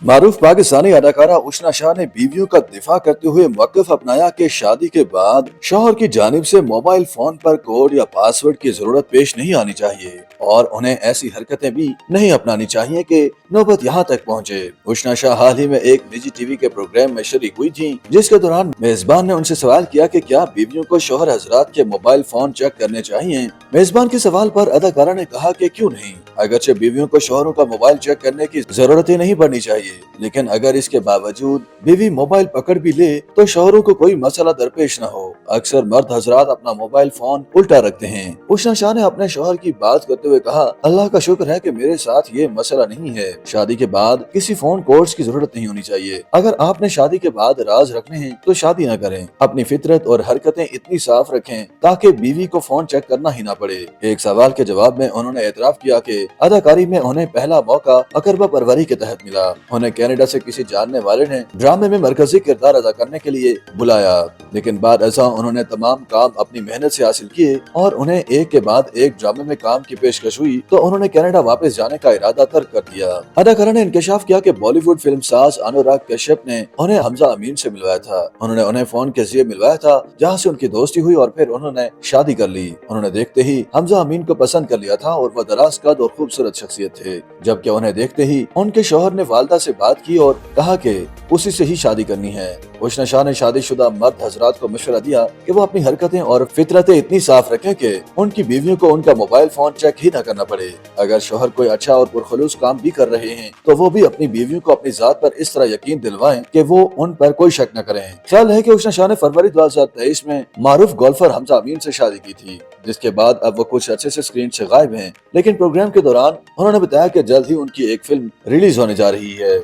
मारूफ पाकिस्तानी अदाकारा उशना शाह ने बीवियों का दिफा करते हुए मौक़िफ़ अपनाया कि शादी के बाद शौहर की जानिब से मोबाइल फोन पर कोड या पासवर्ड की जरूरत पेश नहीं आनी चाहिए और उन्हें ऐसी हरकतें भी नहीं अपनानी चाहिए कि नौबत यहाँ तक पहुँचे। उशना शाह हाल ही में एक निजी टीवी के प्रोग्राम में शरीक हुई थी, जिसके दौरान मेजबान ने उनसे सवाल किया कि क्या बीवियों को शौहर हजरात के मोबाइल फोन चेक करने चाहिए। मेजबान के सवाल पर अदाकारा ने कहा कि क्यों नहीं, अगरचे बीवियों को शौहरों का मोबाइल चेक करने की जरूरत ही नहीं पड़नी चाहिए, लेकिन अगर इसके बावजूद बीवी मोबाइल पकड़ भी ले तो शौहरों को कोई मसला दरपेश न हो। अक्सर मर्द हजरात अपना मोबाइल फोन उल्टा रखते हैं। उशना शाह ने अपने शौहर की बात करते हुए कहा, अल्लाह का शुक्र है कि मेरे साथ ये मसला नहीं है। शादी के बाद किसी फोन कोड्स की जरूरत नहीं होनी चाहिए। अगर आपने शादी के बाद राज रखने हैं तो शादी न करें। अपनी फितरत और हरकतें इतनी साफ रखें ताकि बीवी को फोन चेक करना ही ना पड़े। एक सवाल के जवाब में उन्होंने एतराफ किया कि अदाकारी में उन्हें पहला मौका अकरबा परवरी के तहत मिला। उन्हें कनाडा से किसी जानने वाले ने ड्रामे में मरकजी किरदार अदा करने के लिए बुलाया, लेकिन बाद ऐसा उन्होंने तमाम काम अपनी मेहनत से हासिल किए और उन्हें एक के बाद एक ड्रामे में काम की पेशकश हुई तो उन्होंने कनाडा वापस जाने का इरादा तर्क कर दिया। अदाकारा ने इंकशाफ किया कि बॉलीवुड फिल्म साज अनुराग कश्यप ने उन्हें हमजा अमीन से मिलवाया था। उन्होंने उन्हें फोन के जरिए मिलवाया था, जहाँ से उनकी दोस्ती हुई और फिर उन्होंने शादी कर ली। उन्होंने देखते ही हमजा अमीन को पसंद कर लिया था और वह दराज कद और खूबसूरत शख्सियत थे, जबकि उन्हें देखते ही उनके शौहर ने वालदा से बात की और कहा कि उसी से ही शादी करनी है। उशना शाह ने शादीशुदा मर्द हजरात को मशवरा दिया कि वो अपनी हरकतें और फितरतें इतनी साफ रखें कि उनकी बीवियों को उनका मोबाइल फोन चेक ही न करना पड़े। अगर शौहर कोई अच्छा और पुरखलूस काम भी कर रहे हैं तो वो भी अपनी बीवियों को अपनी जात पर इस तरह यकीन दिलवाएं कि वो उन पर कोई शक न करें। ख्याल है कि उशना शाह ने फरवरी 2023 में मारूफ गोल्फर हमजा अमीन से शादी की थी, जिसके बाद अब वो कुछ अच्छे से स्क्रीन से गायब हैं। लेकिन प्रोग्राम के दौरान उन्होंने बताया कि जल्द ही उनकी एक फिल्म रिलीज होने जा रही है।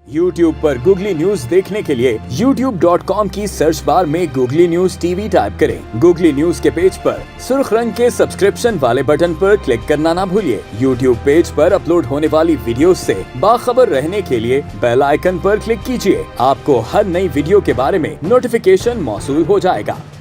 YouTube पर गूगली न्यूज देखने के लिए youtube.com की सर्च बार में गूगली न्यूज टीवी टाइप करें। गूगली न्यूज के पेज पर सुर्ख रंग के सब्सक्रिप्शन वाले बटन पर क्लिक करना ना भूलिए। YouTube पेज पर अपलोड होने वाली वीडियोस से बाखबर रहने के लिए बेल आइकन पर क्लिक कीजिए। आपको हर नई वीडियो के बारे में नोटिफिकेशन मौसूल हो जाएगा।